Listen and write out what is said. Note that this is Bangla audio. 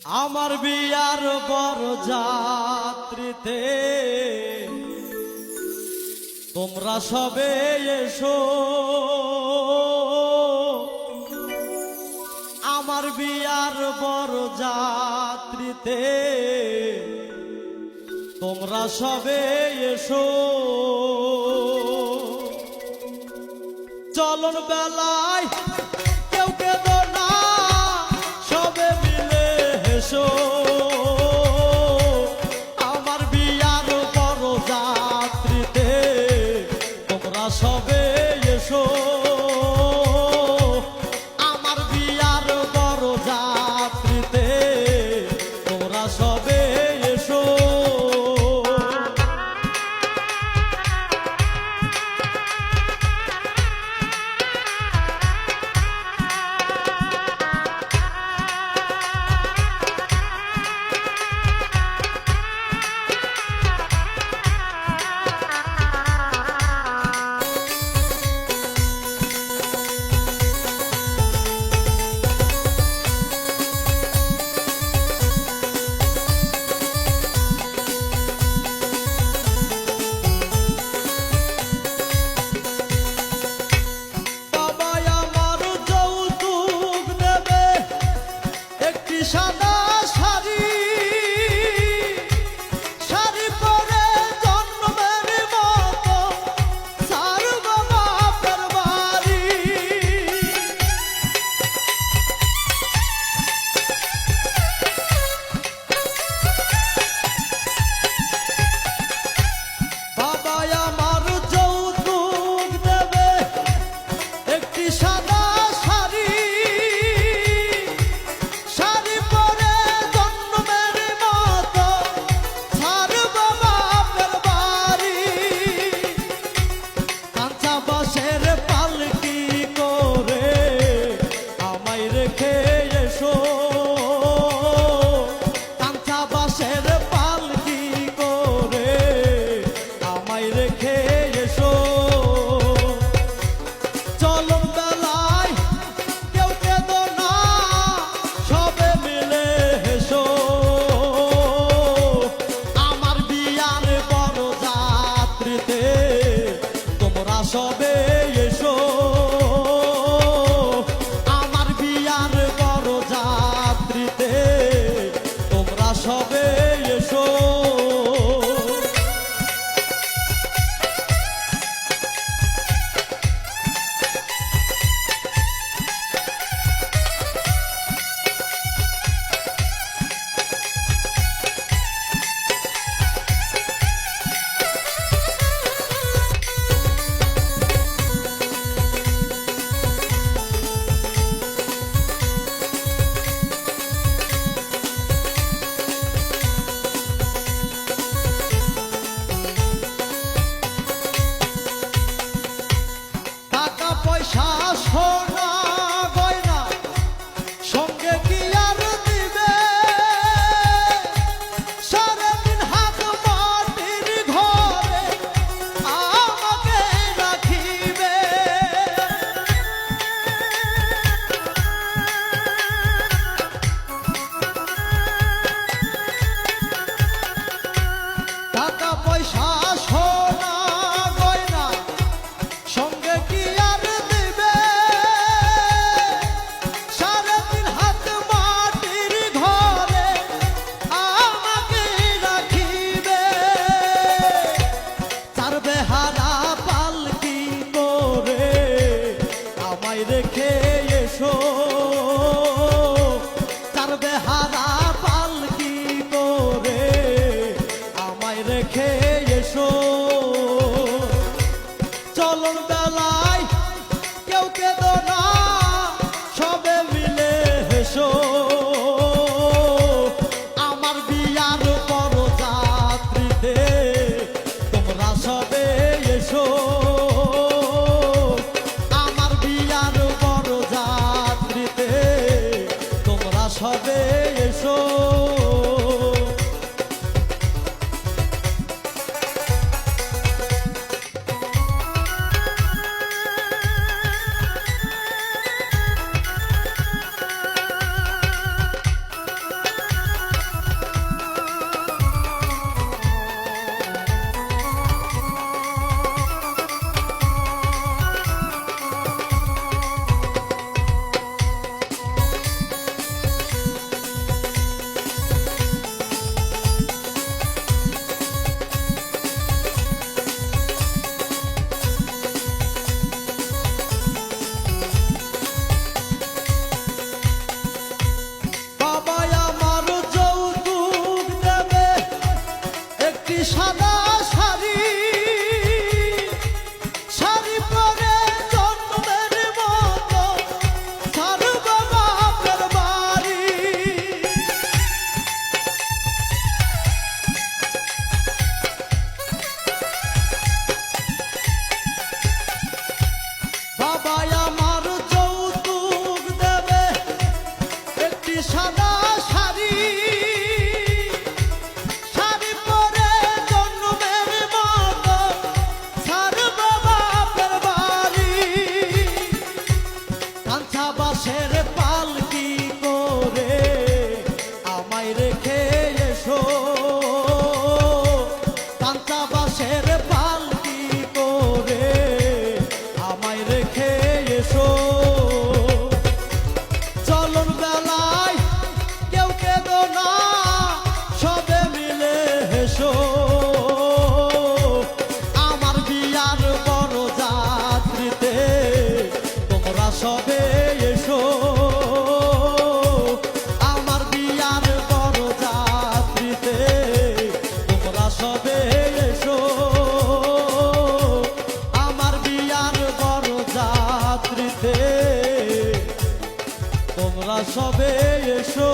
আমার বিয়ার বর যাত্রীতে তোমরা সবে এসো, আমার বিয়ার বর যাত্রীতে তোমরা সবে এসো। চলন বেলায় কেউ কেঁদো না, সবে মিলে হেসো। আমার বিয়ার বর যাত্রীতে তোমরা সবে এসো, আমার বিয়ার বর যাত্রীতে তোমরা সবে এসো। সাদা শাড়ি শাড়ি পরে জন্মের মতো সারব বাপের বাড়ি। বাবা আমার যৌতুক দেবে একটি সাদা শাড়ি, বাঁশের পালকি করে আমায় রেখে এসো। কাঁচা বাঁশের পালকি করে আমায় রেখে এসো। চলন বেলায় কেউ কেঁদো না, সবে মিলে হেসো। আমার বিয়ার বর যাত্রীতে তোমরা সবে এসো, আমার বিয়ার বর যাত্রীতে তোমরা সবে এসো। পয়সা সোনা গয়না সঙ্গে কি আর দিবে, সারাদিন হাত মাটির ঘরে আমাকে রাখিবে। টাকা পয়সা সোনা গয়না সঙ্গে কি আর দিবে, বাসের পালকি করে আমায় রেখে এসো, কাঁচা বাসের পালকি করে আমায় রেখে এসো। চলন বেলায় কেউ কেঁদো না, সবে মিলে হেসো। আমার বিয়ার বড় যাত্রীতে তোমরা সবে এসো, আমার বিয়ার বড় যাত্রীতে তোমরা সবে এসো, আমার বিয়ার বড় যাত্রীতে তোমরা সবে এসো।